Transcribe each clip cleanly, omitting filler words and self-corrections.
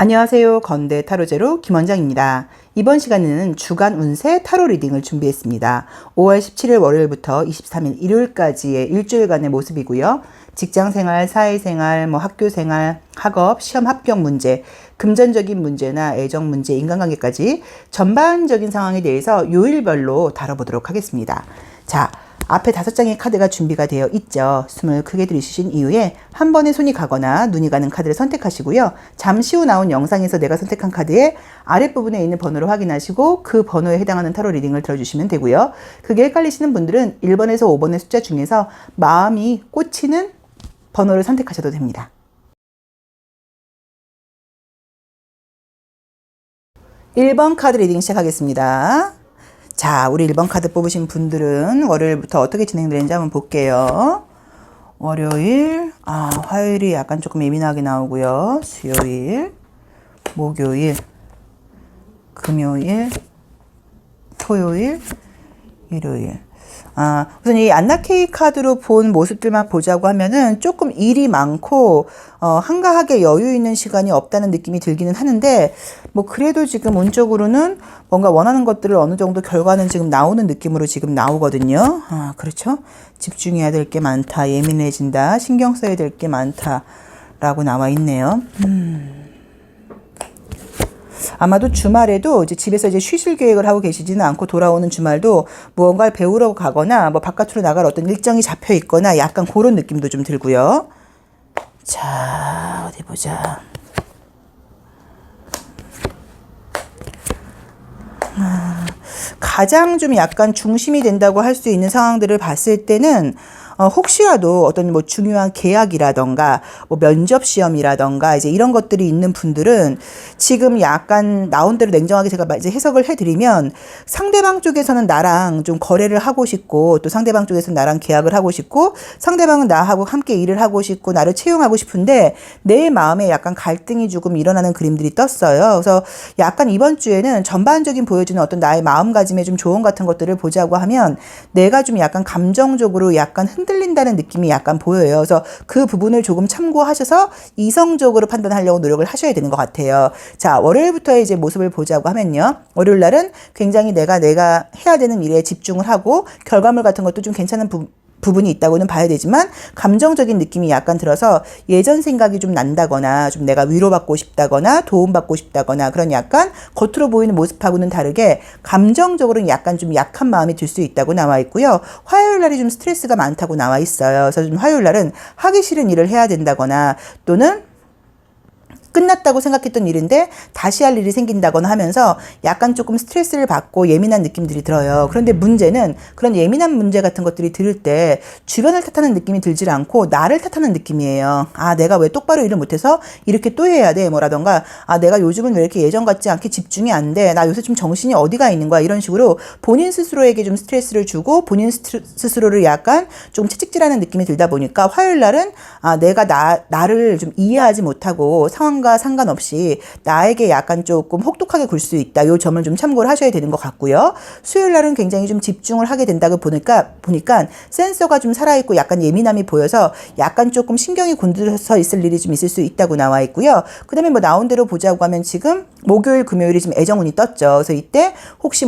안녕하세요. 건대 타로제로 김원장입니다. 이번 시간에는 주간 운세 타로 리딩을 준비했습니다. 5월 17일 월요일부터 23일 일요일까지의 일주일간의 모습이고요. 직장생활, 사회생활, 학교생활, 학업, 시험 합격 문제, 금전적인 문제나 애정 문제, 인간관계까지 전반적인 상황에 대해서 요일별로 다뤄보도록 하겠습니다. 자, 앞에 5장의 카드가 준비가 되어 있죠. 숨을 크게 들이쉬신 이후에 한 번에 손이 가거나 눈이 가는 카드를 선택하시고요. 잠시 후 나온 영상에서 내가 선택한 카드의 아랫부분에 있는 번호를 확인하시고 그 번호에 해당하는 타로 리딩을 들어주시면 되고요. 그게 헷갈리시는 분들은 1번에서 5번의 숫자 중에서 마음이 꽂히는 번호를 선택하셔도 됩니다. 1번 카드 리딩 시작하겠습니다. 자, 우리 1번 카드 뽑으신 분들은 월요일부터 어떻게 진행되는지 한번 볼게요. 월요일, 화요일이 약간 조금 예민하게 나오고요. 수요일, 목요일, 금요일, 토요일, 일요일. 우선 이 안나케이 카드로 본 모습들만 보자고 하면은 조금 일이 많고 한가하게 여유 있는 시간이 없다는 느낌이 들기는 하는데 그래도 지금 운적으로는 뭔가 원하는 것들을 어느 정도 결과는 지금 나오는 느낌으로 지금 나오거든요. 그렇죠? 집중해야 될 게 많다, 예민해진다, 신경 써야 될 게 많다 라고 나와 있네요. 아마도 주말에도 이제 집에서 쉬실 계획을 하고 계시지는 않고 돌아오는 주말도 무언가를 배우러 가거나 바깥으로 나갈 어떤 일정이 잡혀 있거나 약간 그런 느낌도 좀 들고요. 자, 어디 보자. 가장 좀 약간 중심이 된다고 할 수 있는 상황들을 봤을 때는 혹시라도 어떤 중요한 계약이라던가 면접 시험이라던가 이제 이런 것들이 있는 분들은 지금 약간 나온 대로 냉정하게 제가 이제 해석을 해드리면 상대방 쪽에서는 나랑 좀 거래를 하고 싶고 또 상대방 쪽에서는 나랑 계약을 하고 싶고 상대방은 나하고 함께 일을 하고 싶고 나를 채용하고 싶은데 내 마음에 약간 갈등이 조금 일어나는 그림들이 떴어요. 그래서 약간 이번 주에는 전반적인 보여주는 어떤 나의 마음가짐의 좀 조언 같은 것들을 보자고 하면 내가 좀 약간 감정적으로 약간 흔들린다는 느낌이 약간 보여요. 그래서 그 부분을 조금 참고하셔서 이성적으로 판단하려고 노력을 하셔야 되는 것 같아요. 자, 월요일부터의 이제 모습을 보자고 하면요. 월요일 날은 굉장히 내가 해야 되는 일에 집중을 하고 결과물 같은 것도 좀 괜찮은 부분이 있다고는 봐야 되지만 감정적인 느낌이 약간 들어서 예전 생각이 좀 난다거나 좀 내가 위로받고 싶다거나 도움받고 싶다거나 그런 약간 겉으로 보이는 모습하고는 다르게 감정적으로는 약간 좀 약한 마음이 들 수 있다고 나와 있고요. 화요일 날이 좀 스트레스가 많다고 나와 있어요. 그래서 좀 화요일 날은 하기 싫은 일을 해야 된다거나 또는 끝났다고 생각했던 일인데 다시 할 일이 생긴다거나 하면서 약간 조금 스트레스를 받고 예민한 느낌들이 들어요. 그런데 문제는 그런 예민한 문제 같은 것들이 들을 때 주변을 탓하는 느낌이 들질 않고 나를 탓하는 느낌이에요. 내가 왜 똑바로 일을 못해서 이렇게 또 해야 돼 뭐라던가 내가 요즘은 왜 이렇게 예전 같지 않게 집중이 안 돼. 나 요새 좀 정신이 어디가 있는 거야. 이런 식으로 본인 스스로에게 좀 스트레스를 주고 본인 스스로를 약간 좀 채찍질하는 느낌이 들다 보니까 화요일 날은 내가 나를 좀 이해하지 못하고 상황과 상관없이 나에게 약간 조금 혹독하게 굴 수 있다. 이 점을 좀 참고를 하셔야 되는 것 같고요. 수요일 날은 굉장히 좀 집중을 하게 된다고 보니까 센서가 좀 살아있고 약간 예민함이 보여서 약간 조금 신경이 곤두서 있을 일이 좀 있을 수 있다고 나와 있고요. 그 다음에 나온 대로 보자고 하면 지금 목요일, 금요일이 지금 애정운이 떴죠. 그래서 이때 혹시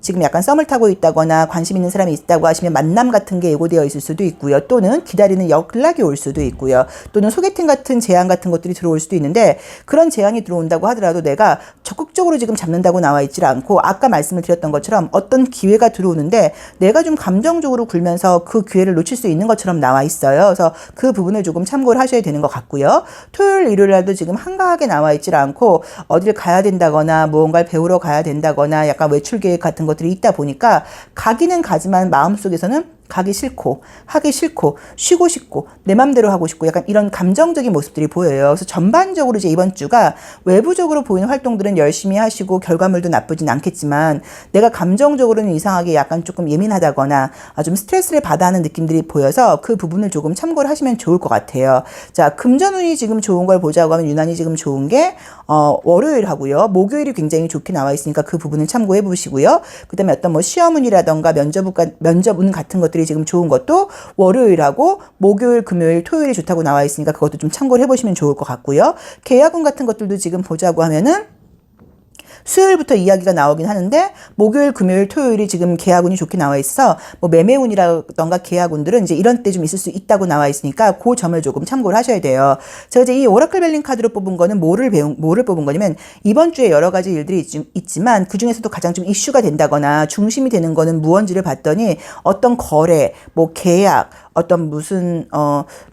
지금 약간 썸을 타고 있다거나 관심 있는 사람이 있다고 하시면 만남 같은 게 예고되어 있을 수도 있고요. 또는 기다리는 연락이 올 수도 있고요. 또는 소개팅 같은 제안 같은 것들이 들어올 수도 있는데 그런 제안이 들어온다고 하더라도 내가 적극적으로 지금 잡는다고 나와 있지 않고 아까 말씀을 드렸던 것처럼 어떤 기회가 들어오는데 내가 좀 감정적으로 굴면서 그 기회를 놓칠 수 있는 것처럼 나와 있어요. 그래서 그 부분을 조금 참고를 하셔야 되는 것 같고요. 토요일, 일요일 날도 지금 한가하게 나와 있지 않고 어디를 가야 된다거나 무언가를 배우러 가야 된다거나 약간 외출 계획 같은 것들이 있다 보니까 가기는 가지만 마음속에서는 가기 싫고 하기 싫고 쉬고 싶고 내 맘대로 하고 싶고 약간 이런 감정적인 모습들이 보여요. 그래서 전반적으로 이제 이번 주가 외부적으로 보이는 활동들은 열심히 하시고 결과물도 나쁘진 않겠지만 내가 감정적으로는 이상하게 약간 조금 예민하다거나 좀 스트레스를 받아 하는 느낌들이 보여서 그 부분을 조금 참고를 하시면 좋을 것 같아요. 자, 금전운이 지금 좋은 걸 보자고 하면 유난히 지금 좋은 게 월요일 하고요. 목요일이 굉장히 좋게 나와 있으니까 그 부분을 참고해 보시고요. 그 다음에 어떤 시험운이라던가 면접운 같은 것들 것들이 지금 좋은 것도 월요일하고 목요일, 금요일, 토요일이 좋다고 나와 있으니까 그것도 좀 참고를 해보시면 좋을 것 같고요. 계약운 같은 것들도 지금 보자고 하면은 수요일부터 이야기가 나오긴 하는데 목요일, 금요일, 토요일이 지금 계약운이 좋게 나와 있어 뭐 매매운이라던가 계약운들은 이제 이런 때 좀 있을 수 있다고 나와 있으니까 그 점을 조금 참고를 하셔야 돼요. 제가 이제 이 오라클 벨링 카드로 뽑은 거는 뭐를 뽑은 거냐면 이번 주에 여러 가지 일들이 있지만 그 중에서도 가장 좀 이슈가 된다거나 중심이 되는 거는 무언지를 봤더니 어떤 거래, 뭐 계약, 어떤 무슨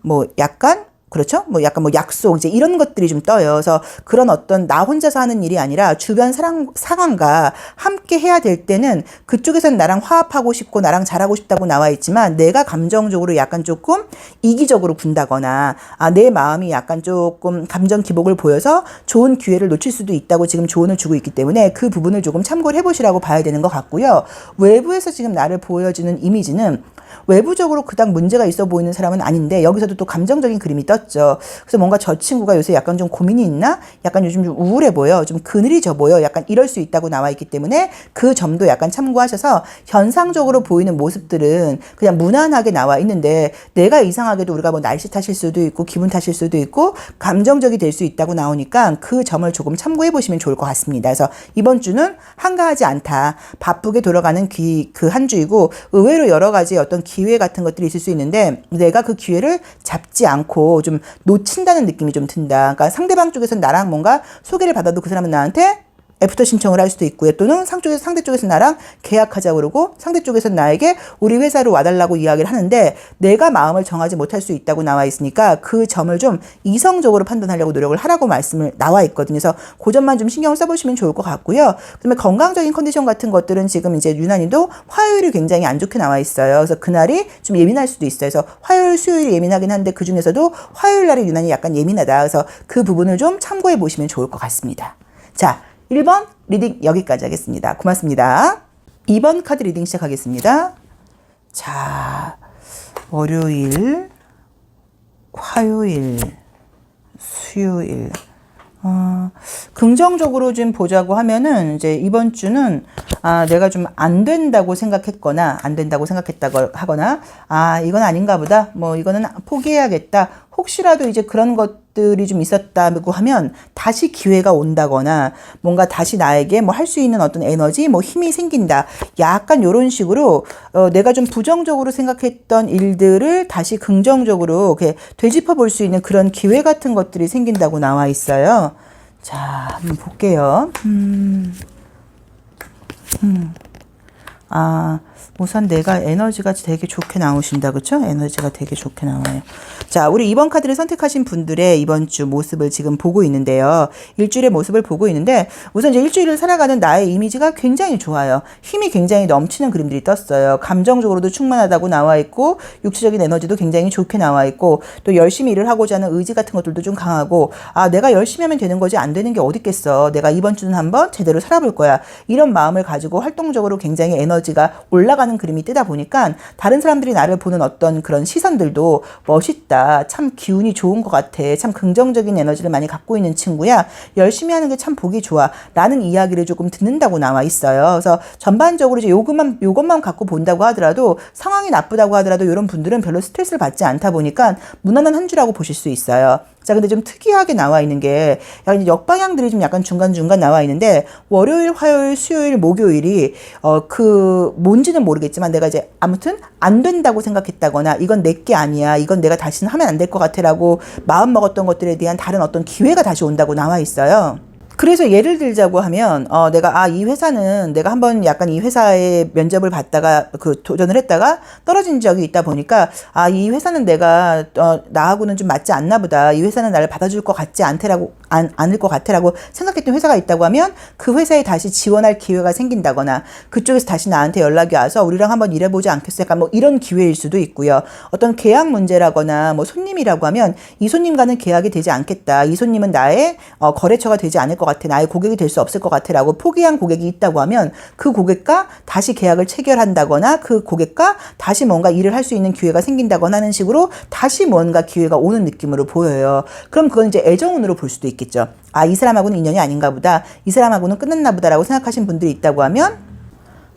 뭐 약간 그렇죠? 뭐 약간 뭐 약속 이제 이런 것들이 좀 떠요. 그래서 그런 어떤 나 혼자서 하는 일이 아니라 주변 상황과 함께 해야 될 때는 그쪽에서는 나랑 화합하고 싶고 나랑 잘하고 싶다고 나와 있지만 내가 감정적으로 약간 조금 이기적으로 군다거나 내 마음이 약간 조금 감정 기복을 보여서 좋은 기회를 놓칠 수도 있다고 지금 조언을 주고 있기 때문에 그 부분을 조금 참고를 해보시라고 봐야 되는 것 같고요. 외부에서 지금 나를 보여주는 이미지는 외부적으로 그닥 문제가 있어 보이는 사람은 아닌데 여기서도 또 감정적인 그림이 떴죠. 그래서 뭔가 저 친구가 요새 약간 좀 고민이 있나? 약간 요즘 좀 우울해 보여. 좀 그늘이 져 보여. 약간 이럴 수 있다고 나와 있기 때문에 그 점도 약간 참고하셔서 현상적으로 보이는 모습들은 그냥 무난하게 나와 있는데 내가 이상하게도 우리가 뭐 날씨 탓일 수도 있고 기분 탓일 수도 있고 감정적이 될 수 있다고 나오니까 그 점을 조금 참고해 보시면 좋을 것 같습니다. 그래서 이번 주는 한가하지 않다. 바쁘게 돌아가는 그 한 주이고 의외로 여러 가지 어떤 기회 같은 것들이 있을 수 있는데 내가 그 기회를 잡지 않고 좀 놓친다는 느낌이 좀 든다. 그러니까 상대방 쪽에서는 나랑 뭔가 소개를 받아도 그 사람은 나한테 애프터 신청을 할 수도 있고요. 또는 상대 쪽에서 나랑 계약하자고 그러고 상대 쪽에서 나에게 우리 회사로 와달라고 이야기를 하는데 내가 마음을 정하지 못할 수 있다고 나와 있으니까 그 점을 좀 이성적으로 판단하려고 노력을 하라고 말씀을 나와 있거든요. 그래서 그 점만 좀 신경을 써보시면 좋을 것 같고요. 그다음에 건강적인 컨디션 같은 것들은 지금 이제 유난히도 화요일이 굉장히 안 좋게 나와 있어요. 그래서 그날이 좀 예민할 수도 있어요. 그래서 화요일, 수요일이 예민하긴 한데 그 중에서도 화요일 날이 유난히 약간 예민하다. 그래서 그 부분을 좀 참고해 보시면 좋을 것 같습니다. 자, 1번 리딩 여기까지 하겠습니다. 고맙습니다. 2번 카드 리딩 시작하겠습니다. 자, 월요일, 화요일, 수요일. 긍정적으로 좀 보자고 하면은 이제 이번 주는 내가 좀 안 된다고 생각했거나 안 된다고 생각했다고 하거나 이건 아닌가 보다. 뭐 이거는 포기해야겠다. 혹시라도 이제 그런 것들이 좀 있었다고 하면 다시 기회가 온다거나 뭔가 다시 나에게 뭐 할 수 있는 어떤 에너지, 뭐 힘이 생긴다. 약간 이런 식으로 내가 좀 부정적으로 생각했던 일들을 다시 긍정적으로 이렇게 되짚어 볼 수 있는 그런 기회 같은 것들이 생긴다고 나와 있어요. 자, 한번 볼게요. 우선 내가 에너지가 되게 좋게 나오신다. 그쵸? 에너지가 되게 좋게 나와요. 자, 우리 이번 카드를 선택하신 분들의 이번 주 모습을 지금 보고 있는데요. 일주일의 모습을 보고 있는데 우선 이제 일주일을 살아가는 나의 이미지가 굉장히 좋아요. 힘이 굉장히 넘치는 그림들이 떴어요. 감정적으로도 충만하다고 나와 있고 육체적인 에너지도 굉장히 좋게 나와 있고 또 열심히 일을 하고자 하는 의지 같은 것들도 좀 강하고 내가 열심히 하면 되는 거지 안 되는 게 어디 있겠어. 내가 이번 주는 한번 제대로 살아볼 거야. 이런 마음을 가지고 활동적으로 굉장히 에너지가 올라가는 그림이 뜨다 보니까 다른 사람들이 나를 보는 어떤 그런 시선들도 멋있다. 참 기운이 좋은 것 같아. 참 긍정적인 에너지를 많이 갖고 있는 친구야. 열심히 하는 게 참 보기 좋아. 라는 이야기를 조금 듣는다고 나와 있어요. 그래서 전반적으로 이제 요것만 갖고 본다고 하더라도 상황이 나쁘다고 하더라도 이런 분들은 별로 스트레스를 받지 않다 보니까 무난한 한 주라고 보실 수 있어요. 자, 근데 좀 특이하게 나와 있는 게 약간 역방향들이 좀 약간 중간중간 나와 있는데 월요일, 화요일, 수요일, 목요일이 뭔지는 모르겠지만 내가 이제 아무튼 안 된다고 생각했다거나 이건 내게 아니야. 이건 내가 다시는 하면 안 될 것 같아라고 마음 먹었던 것들에 대한 다른 어떤 기회가 다시 온다고 나와 있어요. 그래서 예를 들자고 하면 내가 이 회사는 내가 한번 약간 이 회사에 면접을 받다가 도전을 했다가 떨어진 적이 있다 보니까 이 회사는 내가 나하고는 좀 맞지 않나 보다. 이 회사는 나를 받아줄 것 같지 않을 것 같아라고 생각했던 회사가 있다고 하면 그 회사에 다시 지원할 기회가 생긴다거나 그쪽에서 다시 나한테 연락이 와서 우리랑 한번 일해보지 않겠어? 약간 뭐 이런 기회일 수도 있고요. 어떤 계약 문제라거나 뭐 손님이라고 하면 이 손님과는 계약이 되지 않겠다. 이 손님은 나의 거래처가 되지 않을 것 같아. 나의 고객이 될 수 없을 것 같아 라고 포기한 고객이 있다고 하면 그 고객과 다시 계약을 체결한다거나 그 고객과 다시 뭔가 일을 할 수 있는 기회가 생긴다거나 하는 식으로 다시 뭔가 기회가 오는 느낌으로 보여요. 그럼 그건 이제 애정운으로 볼 수도 있겠죠. 이 사람하고는 인연이 아닌가 보다. 이 사람하고는 끝났나 보다라고 생각하신 분들이 있다고 하면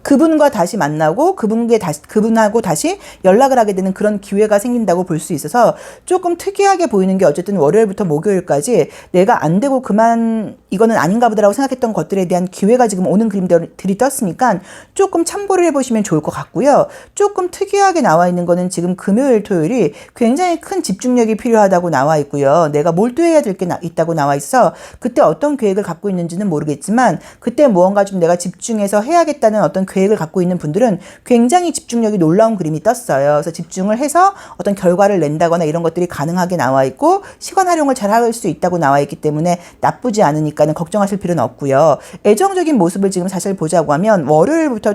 그분과 다시 만나고 그분하고 다시 연락을 하게 되는 그런 기회가 생긴다고 볼 수 있어서 조금 특이하게 보이는 게 어쨌든 월요일부터 목요일까지 내가 안 되고 그만 이거는 아닌가 보다라고 생각했던 것들에 대한 기회가 지금 오는 그림들이 떴으니까 조금 참고를 해보시면 좋을 것 같고요. 조금 특이하게 나와 있는 거는 지금 금요일, 토요일이 굉장히 큰 집중력이 필요하다고 나와 있고요. 내가 몰두해야 될 게 있다고 나와 있어 그때 어떤 계획을 갖고 있는지는 모르겠지만 그때 무언가 좀 내가 집중해서 해야겠다는 어떤 계획을 갖고 있는 분들은 굉장히 집중력이 놀라운 그림이 떴어요. 그래서 집중을 해서 어떤 결과를 낸다거나 이런 것들이 가능하게 나와 있고 시간 활용을 잘 할 수 있다고 나와 있기 때문에 나쁘지 않으니까는 걱정하실 필요는 없고요. 애정적인 모습을 지금 사실 보자고 하면 월요일부터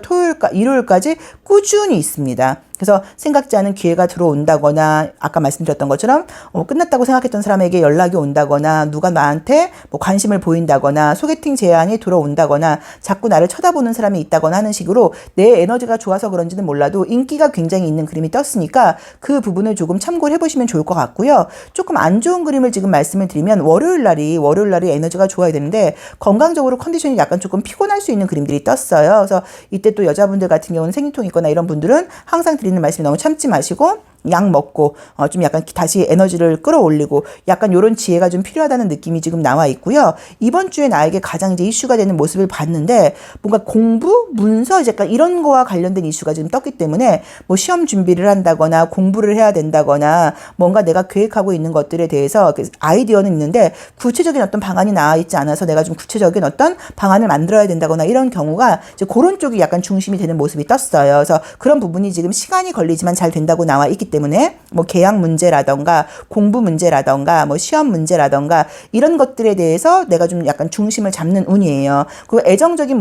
일요일까지 꾸준히 있습니다. 그래서 생각지 않은 기회가 들어온다거나 아까 말씀드렸던 것처럼 끝났다고 생각했던 사람에게 연락이 온다거나 누가 나한테 뭐 관심을 보인다거나 소개팅 제안이 들어온다거나 자꾸 나를 쳐다보는 사람이 있다거나 하는 식으로 내 에너지가 좋아서 그런지는 몰라도 인기가 굉장히 있는 그림이 떴으니까 그 부분을 조금 참고를 해보시면 좋을 것 같고요. 조금 안 좋은 그림을 지금 말씀을 드리면 월요일 날이 에너지가 좋아야 되는데 건강적으로 컨디션이 약간 조금 피곤할 수 있는 그림들이 떴어요. 그래서 이때 또 여자분들 같은 경우는 생리통 있거나 이런 분들은 항상 드리는 말씀이 너무 참지 마시고 약 먹고 좀 약간 다시 에너지를 끌어올리고 약간 이런 지혜가 좀 필요하다는 느낌이 지금 나와 있고요. 이번 주에 나에게 가장 이제 이슈가 되는 모습을 봤는데 뭔가 공부, 문서 이제 약간 이런 거와 관련된 이슈가 지금 떴기 때문에 뭐 시험 준비를 한다거나 공부를 해야 된다거나 뭔가 내가 계획하고 있는 것들에 대해서 아이디어는 있는데 구체적인 어떤 방안이 나와 있지 않아서 내가 좀 구체적인 어떤 방안을 만들어야 된다거나 이런 경우가 이제 그런 쪽이 약간 중심이 되는 모습이 떴어요. 그래서 그런 부분이 지금 시간이 걸리지만 잘 된다고 나와 있기 때문에 뭐 계약 문제라던가 공부 문제라던가 뭐 시험 문제라던가 이런 것들에 대해서 내가 좀 약간 중심을 잡는 운이에요. 그리고 애정적인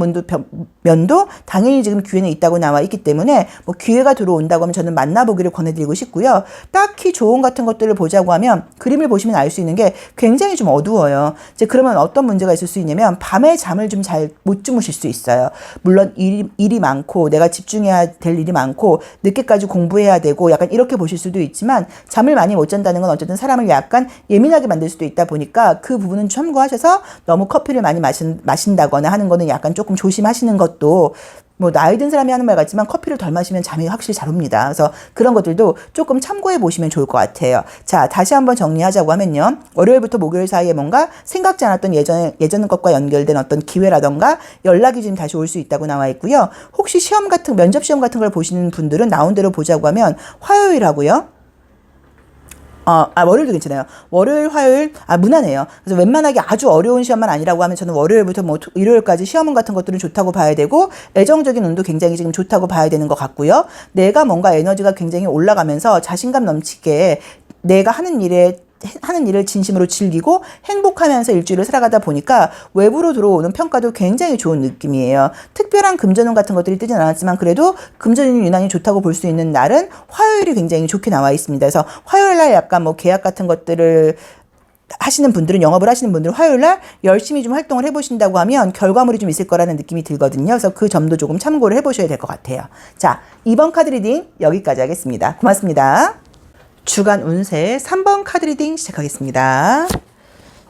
면도 당연히 지금 기회는 있다고 나와 있기 때문에 뭐 기회가 들어온다고 하면 저는 만나보기를 권해드리고 싶고요. 딱히 조언 같은 것들을 보자고 하면 그림을 보시면 알 수 있는 게 굉장히 좀 어두워요. 이제 그러면 어떤 문제가 있을 수 있냐면 밤에 잠을 좀 잘 못 주무실 수 있어요. 물론 일이 많고 내가 집중해야 될 일이 많고 늦게까지 공부해야 되고 약간 이렇게 보실 수도 있지만 잠을 많이 못 잔다는 건 어쨌든 사람을 약간 예민하게 만들 수도 있다 보니까 그 부분은 참고하셔서 너무 커피를 많이 마신다거나 하는 거는 약간 조금 조심하시는 것도 뭐 나이 든 사람이 하는 말 같지만 커피를 덜 마시면 잠이 확실히 잘 옵니다. 그래서 그런 것들도 조금 참고해 보시면 좋을 것 같아요. 자, 다시 한번 정리하자고 하면요. 월요일부터 목요일 사이에 뭔가 생각지 않았던 예전 것과 연결된 어떤 기회라던가 연락이 지금 다시 올 수 있다고 나와 있고요. 혹시 면접 시험 같은 걸 보시는 분들은 나온 대로 보자고 하면 화요일하고요. 월요일도 괜찮아요. 월요일, 화요일, 무난해요. 그래서 웬만하게 아주 어려운 시험만 아니라고 하면 저는 월요일부터 뭐 일요일까지 시험 같은 것들은 좋다고 봐야 되고, 애정적인 운도 굉장히 지금 좋다고 봐야 되는 것 같고요. 내가 뭔가 에너지가 굉장히 올라가면서 자신감 넘치게 내가 하는 일을 진심으로 즐기고 행복하면서 일주일을 살아가다 보니까 외부로 들어오는 평가도 굉장히 좋은 느낌이에요. 특별한 금전운 같은 것들이 뜨진 않았지만 그래도 금전운이 유난히 좋다고 볼 수 있는 날은 화요일이 굉장히 좋게 나와 있습니다. 그래서 화요일 날 약간 뭐 계약 같은 것들을 하시는 분들은, 영업을 하시는 분들은 화요일 날 열심히 좀 활동을 해보신다고 하면 결과물이 좀 있을 거라는 느낌이 들거든요. 그래서 그 점도 조금 참고를 해보셔야 될 것 같아요. 자, 이번 카드 리딩 여기까지 하겠습니다. 고맙습니다. 주간 운세 3번 카드 리딩 시작하겠습니다.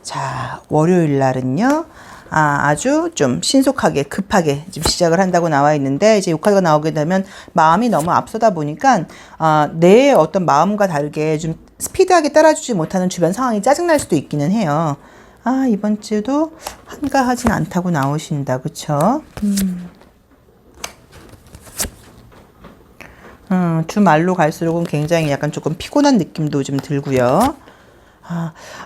자, 월요일 날은요. 아주 좀 신속하게 급하게 지금 시작을 한다고 나와 있는데, 이제 이 카드가 나오게 되면 마음이 너무 앞서다 보니까 내 어떤 마음과 다르게 좀 스피드하게 따라주지 못하는 주변 상황이 짜증날 수도 있기는 해요. 이번 주도 한가하진 않다고 나오신다. 그쵸? 주말로 갈수록은 굉장히 약간 조금 피곤한 느낌도 좀 들고요.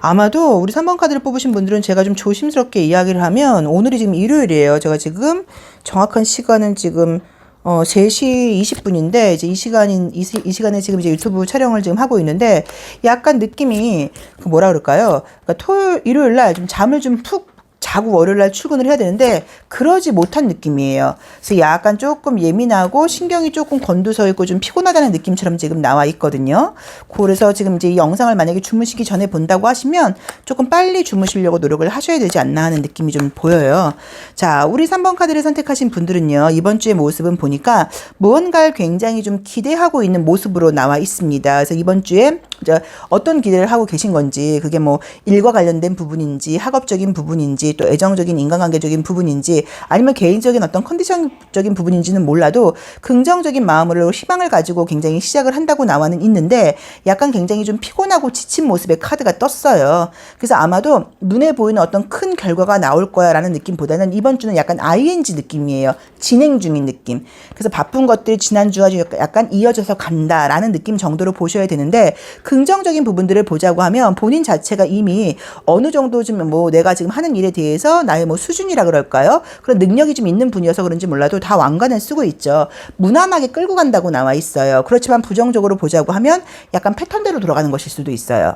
아마도 우리 3번 카드를 뽑으신 분들은 제가 좀 조심스럽게 이야기를 하면 오늘이 지금 일요일이에요. 제가 지금 정확한 시간은 지금 3시 20분인데 이제 이 시간에 지금 이제 유튜브 촬영을 지금 하고 있는데, 약간 느낌이 뭐라 그럴까요? 그러니까 일요일 날 좀 잠을 좀 푹 자고 월요일날 출근을 해야 되는데 그러지 못한 느낌이에요. 그래서 약간 조금 예민하고 신경이 조금 곤두서 있고 좀 피곤하다는 느낌처럼 지금 나와 있거든요. 그래서 지금 이제 이 영상을 만약에 주무시기 전에 본다고 하시면 조금 빨리 주무시려고 노력을 하셔야 되지 않나 하는 느낌이 좀 보여요. 자, 우리 3번 카드를 선택하신 분들은요, 이번 주의 모습은 보니까 무언가를 굉장히 좀 기대하고 있는 모습으로 나와 있습니다. 그래서 이번 주에 이제 어떤 기대를 하고 계신 건지, 그게 뭐 일과 관련된 부분인지 학업적인 부분인지 또 애정적인 인간관계적인 부분인지 아니면 개인적인 어떤 컨디션적인 부분인지는 몰라도 긍정적인 마음으로 희망을 가지고 굉장히 시작을 한다고 나와는 있는데 약간 굉장히 좀 피곤하고 지친 모습의 카드가 떴어요. 그래서 아마도 눈에 보이는 어떤 큰 결과가 나올 거야 라는 느낌보다는 이번 주는 약간 ING 느낌이에요. 진행 중인 느낌. 그래서 바쁜 것들이 지난주와 약간 이어져서 간다라는 느낌 정도로 보셔야 되는데, 긍정적인 부분들을 보자고 하면 본인 자체가 이미 어느 정도 좀 뭐 내가 지금 하는 일에 대해서 나의 뭐 수준이라 그럴까요? 그런 능력이 좀 있는 분이어서 그런지 몰라도 다 왕관을 쓰고 있죠. 무난하게 끌고 간다고 나와 있어요. 그렇지만 부정적으로 보자고 하면 약간 패턴대로 돌아가는 것일 수도 있어요.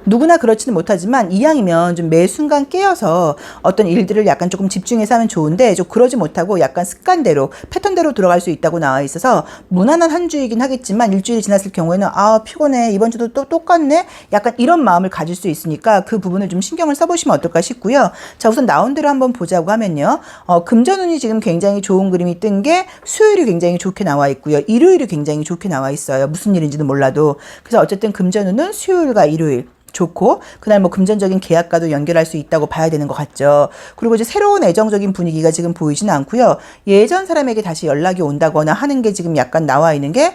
누구나 그렇지는 못하지만 이왕이면 좀 매 순간 깨어서 어떤 일들을 약간 조금 집중해서 하면 좋은데 좀 그러지 못하고 약간 습관대로 패턴대로 들어갈 수 있다고 나와 있어서 무난한 한 주이긴 하겠지만 일주일이 지났을 경우에는 아 피곤해 이번 주도 또 똑같네 약간 이런 마음을 가질 수 있으니까 그 부분을 좀 신경을 써보시면 어떨까 싶고요. 자 우선 나온 대로 한번 보자고 하면요. 금전운이 지금 굉장히 좋은 그림이 뜬 게 수요일이 굉장히 좋게 나와 있고요. 일요일이 굉장히 좋게 나와 있어요. 무슨 일인지는 몰라도. 그래서 어쨌든 금전운은 수요일과 일요일 좋고 그날 뭐 금전적인 계약과도 연결할 수 있다고 봐야 되는 것 같죠. 그리고 이제 새로운 애정적인 분위기가 지금 보이지는 않고요. 예전 사람에게 다시 연락이 온다거나 하는 게 지금 약간 나와 있는 게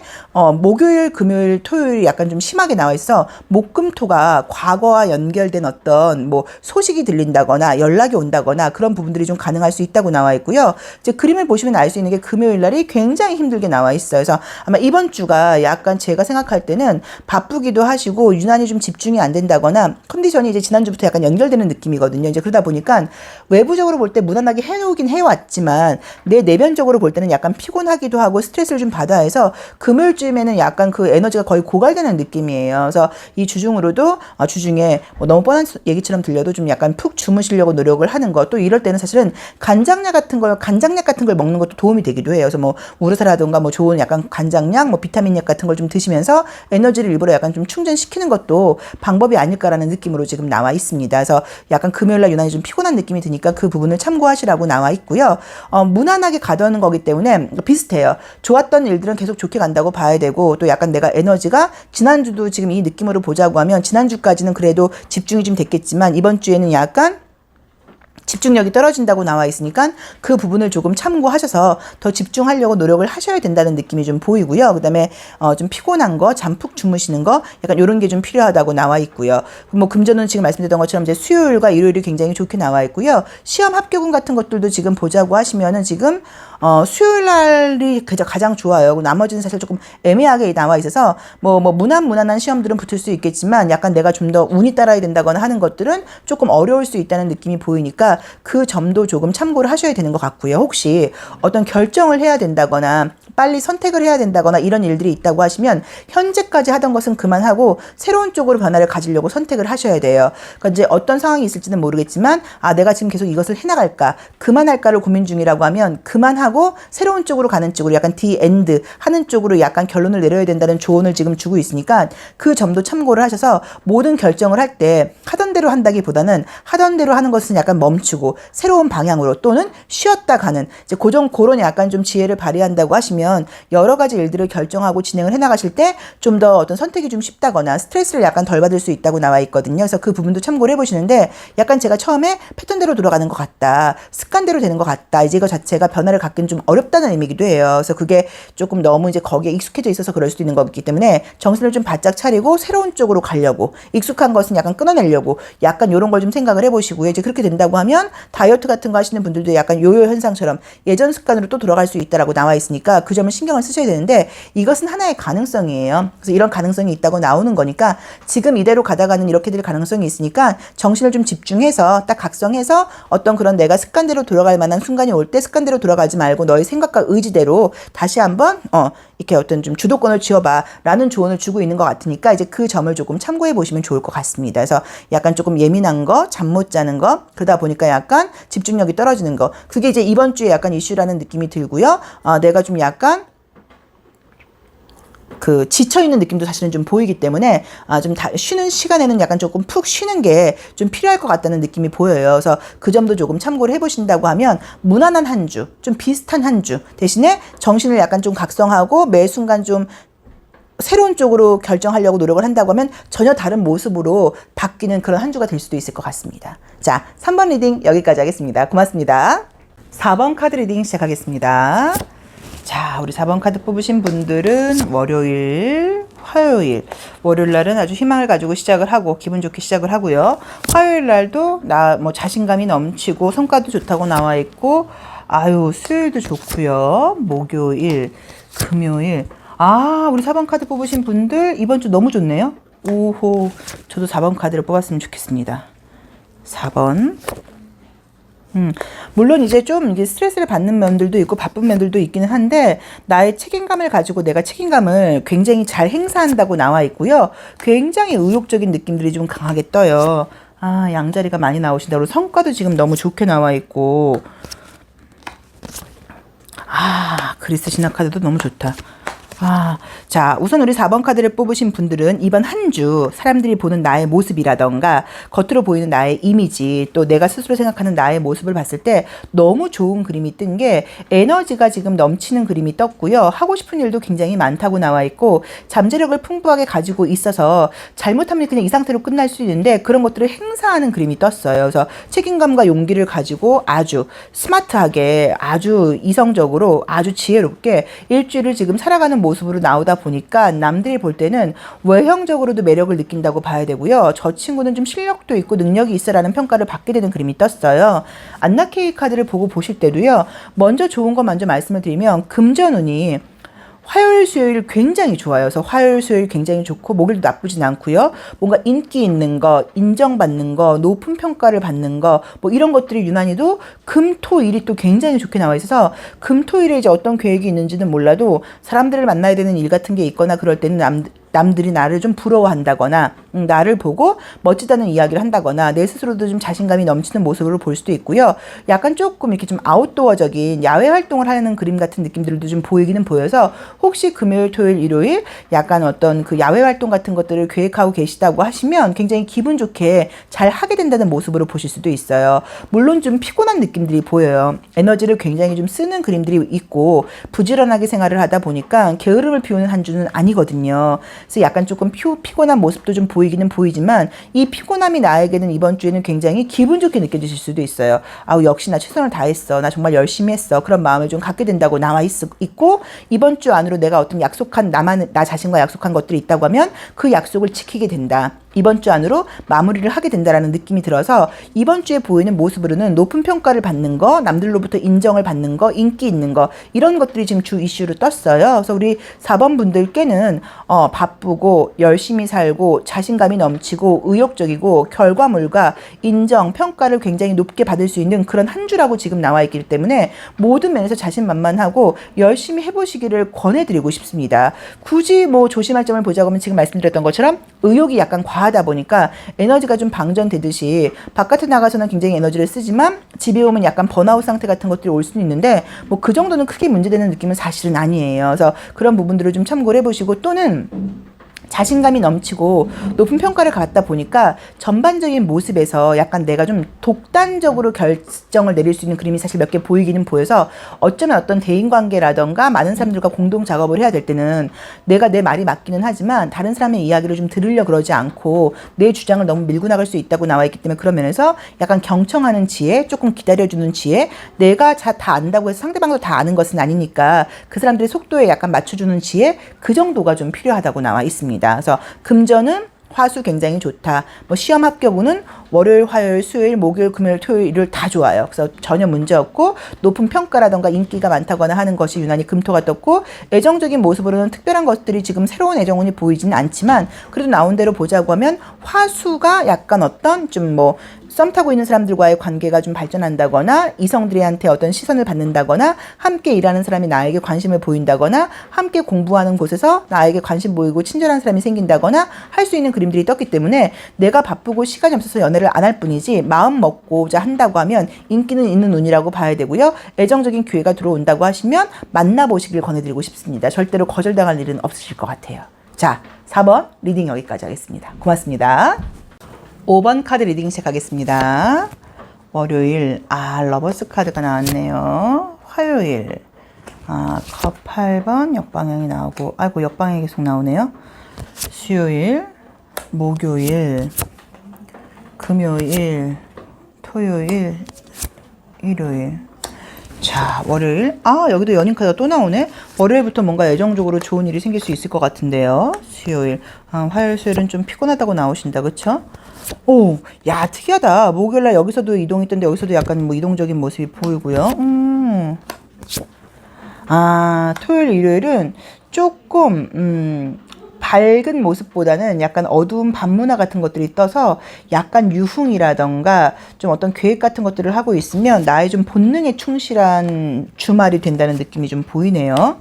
목요일, 금요일, 토요일이 약간 좀 심하게 나와 있어 목금토가 과거와 연결된 어떤 뭐 소식이 들린다거나 연락이 온다거나 그런 부분들이 좀 가능할 수 있다고 나와 있고요. 이제 그림을 보시면 알 수 있는 게 금요일 날이 굉장히 힘들게 나와 있어요. 그래서 아마 이번 주가 약간 제가 생각할 때는 바쁘기도 하시고 유난히 좀 집중이 안 된다거나 컨디션이 이제 지난주부터 약간 연결되는 느낌이거든요. 이제 그러다 보니까 외부적으로 볼 때 무난하게 해놓긴 해왔지만 내 내면적으로 볼 때는 약간 피곤하기도 하고 스트레스를 좀 받아 해서 금요일쯤에는 약간 그 에너지가 거의 고갈되는 느낌이에요. 그래서 이 주중으로도 주중에 뭐 너무 뻔한 얘기처럼 들려도 좀 약간 푹 주무시려고 노력을 하는 것 또 이럴 때는 사실은 간장약 같은 걸 먹는 것도 도움이 되기도 해요. 그래서 뭐 우르사라든가 뭐 좋은 약간 간장약 뭐 비타민약 같은 걸 좀 드시면서 에너지를 일부러 약간 좀 충전시키는 것도 방법이 아닐까라는 느낌으로 지금 나와 있습니다. 그래서 약간 금요일날 유난히 좀 피곤한 느낌이 드니까 그 부분을 참고하시라고 나와 있고요. 무난하게 가던 거기 때문에 비슷해요. 좋았던 일들은 계속 좋게 간다고 봐야 되고 또 약간 내가 에너지가 지난주도 지금 이 느낌으로 보자고 하면 지난주까지는 그래도 집중이 좀 됐겠지만 이번 주에는 약간 집중력이 떨어진다고 나와 있으니까 그 부분을 조금 참고하셔서 더 집중하려고 노력을 하셔야 된다는 느낌이 좀 보이고요. 그다음에 좀 피곤한 거, 잠 푹 주무시는 거 약간 이런 게 좀 필요하다고 나와 있고요. 뭐 금전은 지금 말씀드렸던 것처럼 이제 수요일과 일요일이 굉장히 좋게 나와 있고요. 시험 합격운 같은 것들도 지금 보자고 하시면은 지금 수요일 날이 가장 좋아요. 나머지는 사실 조금 애매하게 나와 있어서 뭐 무난한 시험들은 붙을 수 있겠지만 약간 내가 좀 더 운이 따라야 된다거나 하는 것들은 조금 어려울 수 있다는 느낌이 보이니까 그 점도 조금 참고를 하셔야 되는 것 같고요. 혹시 어떤 결정을 해야 된다거나 빨리 선택을 해야 된다거나 이런 일들이 있다고 하시면 현재까지 하던 것은 그만하고 새로운 쪽으로 변화를 가지려고 선택을 하셔야 돼요. 그러니까 이제 어떤 상황이 있을지는 모르겠지만 내가 지금 계속 이것을 해나갈까 그만할까를 고민 중이라고 하면 그만하고 새로운 쪽으로 가는 쪽으로 약간 디엔드 하는 쪽으로 약간 결론을 내려야 된다는 조언을 지금 주고 있으니까 그 점도 참고를 하셔서 모든 결정을 할 때 하던 대로 한다기보다는 하던 대로 하는 것은 약간 멈추고 새로운 방향으로 또는 쉬었다 가는 이제 그런 약간 좀 지혜를 발휘한다고 하시면 여러 가지 일들을 결정하고 진행을 해나가실 때 좀 더 어떤 선택이 좀 쉽다거나 스트레스를 약간 덜 받을 수 있다고 나와 있거든요. 그래서 그 부분도 참고를 해보시는데 약간 제가 처음에 패턴대로 돌아가는 것 같다. 습관대로 되는 것 같다. 이제 이거 자체가 변화를 갖기는 좀 어렵다는 의미이기도 해요. 그래서 그게 조금 너무 이제 거기에 익숙해져 있어서 그럴 수도 있는 거기 때문에 정신을 좀 바짝 차리고 새로운 쪽으로 가려고 익숙한 것은 약간 끊어내려고 약간 이런 걸 좀 생각을 해보시고요. 이제 그렇게 된다고 하면 다이어트 같은 거 하시는 분들도 약간 요요 현상처럼 예전 습관으로 또 돌아갈 수 있다라고 나와 있으니까 그 점을 신경을 쓰셔야 되는데 이것은 하나의 가능성이에요. 그래서 이런 가능성이 있다고 나오는 거니까 지금 이대로 가다가는 이렇게 될 가능성이 있으니까 정신을 좀 집중해서 딱 각성해서 어떤 그런 내가 습관대로 돌아갈 만한 순간이 올 때 습관대로 돌아가지 말고 너의 생각과 의지대로 다시 한번 이렇게 어떤 좀 주도권을 쥐어봐 라는 조언을 주고 있는 것 같으니까 이제 그 점을 조금 참고해 보시면 좋을 것 같습니다. 그래서 약간 조금 예민한 거, 잠 못 자는 거 그러다 보니까 약간 집중력이 떨어지는 거 그게 이제 이번 주에 약간 이슈라는 느낌이 들고요. 내가 좀 약간 그 지쳐있는 느낌도 사실은 좀 보이기 때문에 좀 쉬는 시간에는 약간 조금 푹 쉬는 게 좀 필요할 것 같다는 느낌이 보여요. 그래서 그 점도 조금 참고를 해보신다고 하면 무난한 한 주, 좀 비슷한 한 주 대신에 정신을 약간 좀 각성하고 매 순간 좀 새로운 쪽으로 결정하려고 노력을 한다고 하면 전혀 다른 모습으로 바뀌는 그런 한 주가 될 수도 있을 것 같습니다. 자, 3번 리딩 여기까지 하겠습니다. 고맙습니다. 4번 카드 리딩 시작하겠습니다. 자, 우리 4번 카드 뽑으신 분들은 월요일, 화요일, 월요일 날은 아주 희망을 가지고 시작을 하고 기분 좋게 시작을 하고요. 화요일 날도 자신감이 넘치고 성과도 좋다고 나와 있고, 아유, 수요일도 좋고요. 목요일, 금요일. 아, 우리 4번 카드 뽑으신 분들 이번 주 너무 좋네요. 오호, 저도 4번 카드를 뽑았으면 좋겠습니다. 4번. 물론 이제 좀 이게 스트레스를 받는 면들도 있고 바쁜 면들도 있기는 한데, 나의 책임감을 가지고 내가 책임감을 굉장히 잘 행사한다고 나와 있고요. 굉장히 의욕적인 느낌들이 좀 강하게 떠요. 아, 양자리가 많이 나오신다. 그리고 성과도 지금 너무 좋게 나와 있고, 아, 그리스 신화 카드도 너무 좋다. 아, 자, 우선 우리 4번 카드를 뽑으신 분들은 이번 한 주 사람들이 보는 나의 모습이라던가 겉으로 보이는 나의 이미지, 또 내가 스스로 생각하는 나의 모습을 봤을 때 너무 좋은 그림이 뜬 게 에너지가 지금 넘치는 그림이 떴고요. 하고 싶은 일도 굉장히 많다고 나와 있고, 잠재력을 풍부하게 가지고 있어서 잘못하면 그냥 이 상태로 끝날 수 있는데 그런 것들을 행사하는 그림이 떴어요. 그래서 책임감과 용기를 가지고 아주 스마트하게, 아주 이성적으로, 아주 지혜롭게 일주일을 지금 살아가는 모습으로 나오다 보니까 남들이 볼 때는 외형적으로도 매력을 느낀다고 봐야 되고요. 저 친구는 좀 실력도 있고 능력이 있어라는 평가를 받게 되는 그림이 떴어요. 안나케이 카드를 보고 보실 때도요. 먼저 좋은 거 먼저 말씀을 드리면, 금전운이 화요일, 수요일 굉장히 좋아요. 그래서 화요일, 수요일 굉장히 좋고, 목요일도 나쁘진 않고요. 뭔가 인기 있는 거, 인정받는 거, 높은 평가를 받는 거, 뭐 이런 것들이 유난히도 금, 토, 일이 또 굉장히 좋게 나와 있어서, 금, 토, 일에 이제 어떤 계획이 있는지는 몰라도 사람들을 만나야 되는 일 같은 게 있거나 그럴 때는 남들이 나를 좀 부러워한다거나, 나를 보고 멋지다는 이야기를 한다거나, 내 스스로도 좀 자신감이 넘치는 모습으로 볼 수도 있고요. 약간 조금 이렇게 좀 아웃도어적인 야외 활동을 하는 그림 같은 느낌들도 좀 보이기는 보여서, 혹시 금요일, 토요일, 일요일 약간 어떤 그 야외 활동 같은 것들을 계획하고 계시다고 하시면 굉장히 기분 좋게 잘 하게 된다는 모습으로 보실 수도 있어요. 물론 좀 피곤한 느낌들이 보여요. 에너지를 굉장히 좀 쓰는 그림들이 있고, 부지런하게 생활을 하다 보니까 게으름을 피우는 한 주는 아니거든요. 그래서 약간 조금 피곤한 모습도 좀 보이기는 보이지만, 이 피곤함이 나에게는 이번 주에는 굉장히 기분 좋게 느껴지실 수도 있어요. 아우, 역시 나 최선을 다했어. 나 정말 열심히 했어. 그런 마음을 좀 갖게 된다고 나와 있고, 이번 주 안으로 내가 어떤 약속한 나 자신과 약속한 것들이 있다고 하면 그 약속을 지키게 된다. 이번 주 안으로 마무리를 하게 된다라는 느낌이 들어서, 이번 주에 보이는 모습으로는 높은 평가를 받는 거, 남들로부터 인정을 받는 거, 인기 있는 거, 이런 것들이 지금 주 이슈로 떴어요. 그래서 우리 4번 분들께는 바쁘고 열심히 살고 자신감이 넘치고 의욕적이고 결과물과 인정, 평가를 굉장히 높게 받을 수 있는 그런 한 주라고 지금 나와 있기 때문에 모든 면에서 자신만만하고 열심히 해보시기를 권해드리고 싶습니다. 굳이 뭐 조심할 점을 보자고 하면 지금 말씀드렸던 것처럼 의욕이 약간 과하다 보니까 에너지가 좀 방전되듯이 바깥에 나가서는 굉장히 에너지를 쓰지만 집에 오면 약간 번아웃 상태 같은 것들이 올 수는 있는데, 뭐 그 정도는 크게 문제되는 느낌은 사실은 아니에요. 그래서 그런 부분들을 좀 참고를 해보시고, 또는 자신감이 넘치고 높은 평가를 갖다 보니까 전반적인 모습에서 약간 내가 좀 독단적으로 결정을 내릴 수 있는 그림이 사실 몇 개 보이기는 보여서, 어쩌면 어떤 대인관계라던가 많은 사람들과 공동 작업을 해야 될 때는 내가 내 말이 맞기는 하지만 다른 사람의 이야기를 좀 들으려 그러지 않고 내 주장을 너무 밀고 나갈 수 있다고 나와 있기 때문에, 그런 면에서 약간 경청하는 지혜, 조금 기다려주는 지혜, 내가 다 안다고 해서 상대방도 다 아는 것은 아니니까 그 사람들의 속도에 약간 맞춰주는 지혜, 그 정도가 좀 필요하다고 나와 있습니다. 그래서 금전은 화수 굉장히 좋다. 뭐 시험 합격운은 월요일, 화요일, 수요일, 목요일, 금요일, 토요일, 일요일 다 좋아요. 그래서 전혀 문제 없고, 높은 평가라던가 인기가 많다거나 하는 것이 유난히 금토가 떴고, 애정적인 모습으로는 특별한 것들이 지금 새로운 애정운이 보이지는 않지만, 그래도 나온 대로 보자고 하면 화수가 약간 어떤 좀 뭐 썸 타고 있는 사람들과의 관계가 좀 발전한다거나, 이성들한테 어떤 시선을 받는다거나, 함께 일하는 사람이 나에게 관심을 보인다거나, 함께 공부하는 곳에서 나에게 관심 보이고 친절한 사람이 생긴다거나 할 수 있는 그림들이 떴기 때문에, 내가 바쁘고 시간이 없어서 연애를 안 할 뿐이지 마음 먹고자 한다고 하면 인기는 있는 운이라고 봐야 되고요. 애정적인 기회가 들어온다고 하시면 만나보시길 권해드리고 싶습니다. 절대로 거절당할 일은 없으실 것 같아요. 자, 4번 리딩 여기까지 하겠습니다. 고맙습니다. 5번 카드 리딩 시작하겠습니다. 월요일, 러버스 카드가 나왔네요. 화요일, 컵 8번 역방향이 나오고, 아이고, 역방향이 계속 나오네요. 수요일, 목요일, 금요일, 토요일, 일요일. 자, 월요일. 여기도 연인카드가 또 나오네. 월요일부터 뭔가 애정적으로 좋은 일이 생길 수 있을 것 같은데요. 수요일. 화요일, 수요일은 좀 피곤하다고 나오신다. 그쵸? 오, 야, 특이하다. 목요일날 여기서도 이동이 있던데 여기서도 약간 뭐 이동적인 모습이 보이고요. 토요일, 일요일은 조금, 밝은 모습보다는 약간 어두운 밤문화 같은 것들이 떠서 약간 유흥이라던가 좀 어떤 계획 같은 것들을 하고 있으면 나의 좀 본능에 충실한 주말이 된다는 느낌이 좀 보이네요.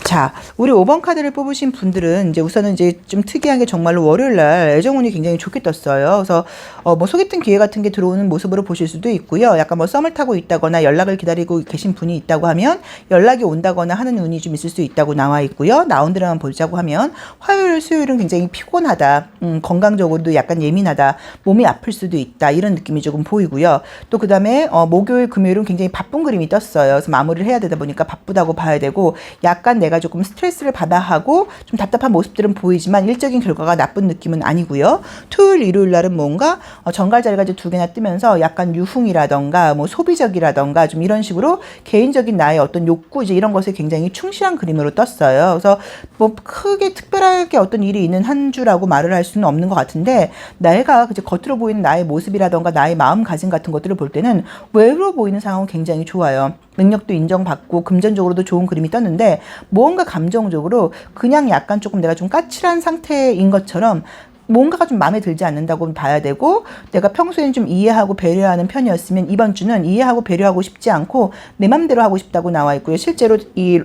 자, 우리 5번 카드를 뽑으신 분들은 이제 우선은 이제 좀 특이한 게 정말로 월요일날 애정운이 굉장히 좋게 떴어요. 그래서 뭐 소개팅 기회 같은 게 들어오는 모습으로 보실 수도 있고요. 약간 뭐 썸을 타고 있다거나 연락을 기다리고 계신 분이 있다고 하면 연락이 온다거나 하는 운이 좀 있을 수 있다고 나와 있고요. 나온대로만 보자고 하면 화요일, 수요일은 굉장히 피곤하다. 건강적으로도 약간 예민하다. 몸이 아플 수도 있다. 이런 느낌이 조금 보이고요. 또 그 다음에 목요일, 금요일은 굉장히 바쁜 그림이 떴어요. 그래서 마무리를 해야 되다 보니까 바쁘다고 봐야 되고 약간 내가 조금 스트레스를 받아 하고 좀 답답한 모습들은 보이지만 일적인 결과가 나쁜 느낌은 아니고요. 토요일, 일요일 날은 뭔가 정갈자리가 이제 두 개나 뜨면서 약간 유흥이라던가 뭐 소비적이라던가 좀 이런 식으로 개인적인 나의 어떤 욕구 이제 이런 것에 굉장히 충실한 그림으로 떴어요. 그래서 뭐 크게 특별하게 어떤 일이 있는 한 주라고 말을 할 수는 없는 것 같은데 내가 이제 겉으로 보이는 나의 모습이라던가 나의 마음가짐 같은 것들을 볼 때는 외로 보이는 상황은 굉장히 좋아요. 능력도 인정받고 금전적으로도 좋은 그림이 떴는데 뭔가 감정적으로 그냥 약간 조금 내가 좀 까칠한 상태인 것처럼 뭔가가 좀 마음에 들지 않는다고 봐야 되고 내가 평소에는 좀 이해하고 배려하는 편이었으면 이번 주는 이해하고 배려하고 싶지 않고 내 맘대로 하고 싶다고 나와 있고요. 실제로 이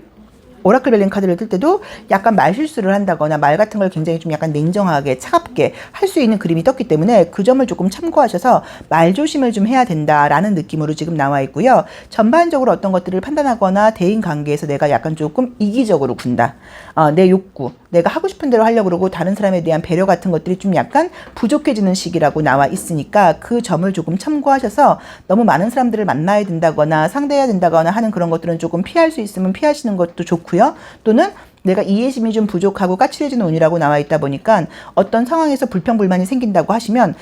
오라클 벨링 카드를 뜰 때도 약간 말실수를 한다거나 말 같은 걸 굉장히 좀 약간 냉정하게 차갑게 할 수 있는 그림이 떴기 때문에 그 점을 조금 참고하셔서 말 조심을 좀 해야 된다라는 느낌으로 지금 나와 있고요. 전반적으로 어떤 것들을 판단하거나 대인 관계에서 내가 약간 조금 이기적으로 군다. 내 욕구, 내가 하고 싶은 대로 하려고 그러고 다른 사람에 대한 배려 같은 것들이 좀 약간 부족해지는 시기라고 나와 있으니까 그 점을 조금 참고하셔서 너무 많은 사람들을 만나야 된다거나 상대해야 된다거나 하는 그런 것들은 조금 피할 수 있으면 피하시는 것도 좋고요. 또는 내가 이해심이 좀 부족하고 까칠해지는 운이라고 나와 있다 보니까 어떤 상황에서 불평불만이 생긴다고 하시면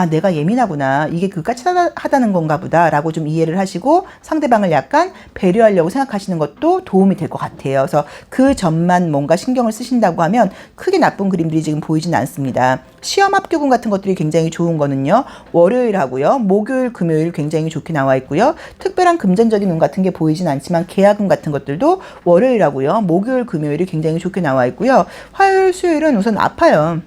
내가 예민하구나. 이게 그 까칠하다는 건가 보다 라고 좀 이해를 하시고 상대방을 약간 배려하려고 생각하시는 것도 도움이 될 것 같아요. 그래서 그 점만 뭔가 신경을 쓰신다고 하면 크게 나쁜 그림들이 지금 보이진 않습니다. 시험 합격운 같은 것들이 굉장히 좋은 거는요. 월요일하고요. 목요일, 금요일 굉장히 좋게 나와 있고요. 특별한 금전적인 운 같은 게 보이진 않지만 계약운 같은 것들도 월요일하고요. 목요일, 금요일이 굉장히 좋게 나와 있고요. 화요일, 수요일은 우선 아파요.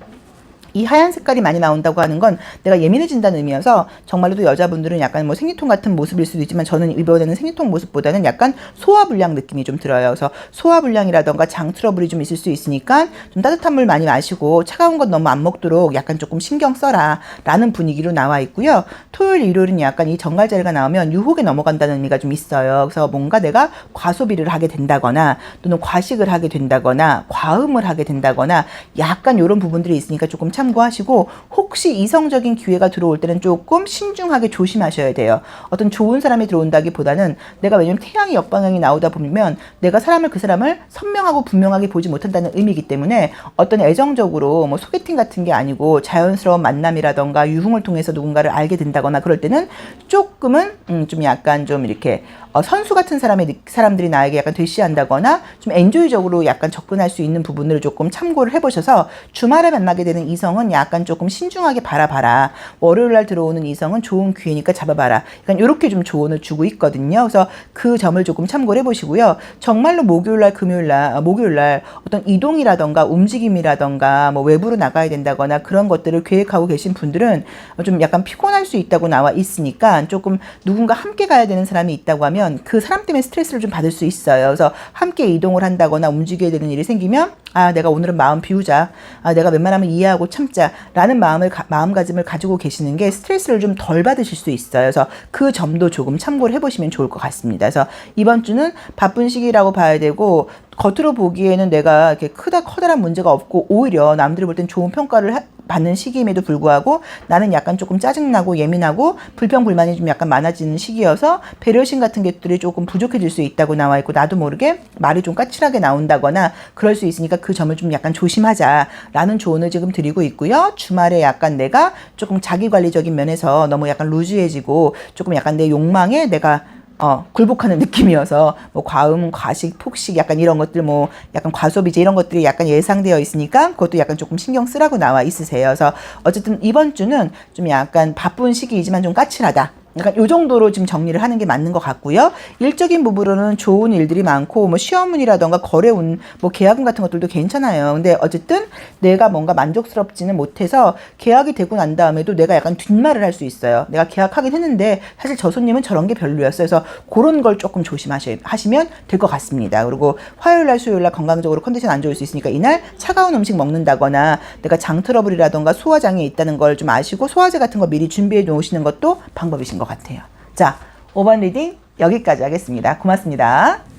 이 하얀 색깔이 많이 나온다고 하는 건 내가 예민해진다는 의미여서 정말로도 여자분들은 약간 뭐 생리통 같은 모습일 수도 있지만 저는 이번에는 생리통 모습보다는 약간 소화불량 느낌이 좀 들어요. 그래서 소화불량이라던가 장 트러블이 좀 있을 수 있으니까 좀 따뜻한 물 많이 마시고 차가운 것 너무 안 먹도록 약간 조금 신경 써라 라는 분위기로 나와 있고요. 토요일, 일요일은 약간 이 정갈자리가 나오면 유혹에 넘어간다는 의미가 좀 있어요. 그래서 뭔가 내가 과소비를 하게 된다거나 또는 과식을 하게 된다거나 과음을 하게 된다거나 약간 이런 부분들이 있으니까 조금 참고하시고 혹시 이성적인 기회가 들어올 때는 조금 신중하게 조심하셔야 돼요. 어떤 좋은 사람이 들어온다기보다는 내가 왜냐면 태양이 역방향이 나오다 보면 내가 그 사람을 선명하고 분명하게 보지 못한다는 의미이기 때문에 어떤 애정적으로 뭐 소개팅 같은 게 아니고 자연스러운 만남이라던가 유흥을 통해서 누군가를 알게 된다거나 그럴 때는 조금은 좀 약간 좀 이렇게 선수 같은 사람들이 나에게 약간 대시한다거나 좀 엔조이적으로 약간 접근할 수 있는 부분을 조금 참고를 해보셔서 주말에 만나게 되는 이성은 약간 조금 신중하게 바라봐라. 월요일날 들어오는 이성은 좋은 기회니까 잡아봐라. 약간 이렇게 좀 조언을 주고 있거든요. 그래서 그 점을 조금 참고를 해보시고요. 정말로 목요일날, 목요일날 어떤 이동이라던가 움직임이라던가 뭐 외부로 나가야 된다거나 그런 것들을 계획하고 계신 분들은 좀 약간 피곤할 수 있다고 나와 있으니까 조금 누군가 함께 가야 되는 사람이 있다고 하면 그 사람 때문에 스트레스를 좀 받을 수 있어요. 그래서 함께 이동을 한다거나 움직여야 되는 일이 생기면 내가 오늘은 마음 비우자. 내가 웬만하면 이해하고 참자. 라는 마음가짐을 가지고 계시는 게 스트레스를 좀 덜 받으실 수 있어요. 그래서 그 점도 조금 참고를 해보시면 좋을 것 같습니다. 그래서 이번 주는 바쁜 시기라고 봐야 되고 겉으로 보기에는 내가 이렇게 커다란 문제가 없고 오히려 남들이 볼 땐 좋은 평가를 받는 시기임에도 불구하고 나는 약간 조금 짜증나고 예민하고 불평불만이 좀 약간 많아지는 시기여서 배려심 같은 것들이 조금 부족해질 수 있다고 나와 있고, 나도 모르게 말이 좀 까칠하게 나온다거나 그럴 수 있으니까 그 점을 좀 약간 조심하자라는 조언을 지금 드리고 있고요. 주말에 약간 내가 조금 자기관리적인 면에서 너무 약간 루즈해지고 조금 약간 내 욕망에 내가 굴복하는 느낌이어서 뭐 과음, 과식, 폭식 약간 이런 것들, 뭐 약간 과소비제 이런 것들이 약간 예상되어 있으니까 그것도 약간 조금 신경 쓰라고 나와 있으세요. 그래서 어쨌든 이번 주는 좀 약간 바쁜 시기이지만 좀 까칠하다. 약간 요 정도로 지금 정리를 하는 게 맞는 것 같고요. 일적인 부분으로는 좋은 일들이 많고, 뭐 시험운이라던가 거래운, 뭐 계약운 같은 것들도 괜찮아요. 근데 어쨌든 내가 뭔가 만족스럽지는 못해서 계약이 되고 난 다음에도 내가 약간 뒷말을 할 수 있어요. 내가 계약하긴 했는데 사실 저 손님은 저런 게 별로였어요. 그래서 그런 걸 조금 조심하시면 될 것 같습니다. 그리고 화요일날 수요일날 건강적으로 컨디션 안 좋을 수 있으니까 이날 차가운 음식 먹는다거나 내가 장 트러블이라던가 소화장애 있다는 걸 좀 아시고 소화제 같은 거 미리 준비해 놓으시는 것도 방법이신 것 같아요. 자, 5번 리딩 여기까지 하겠습니다. 고맙습니다.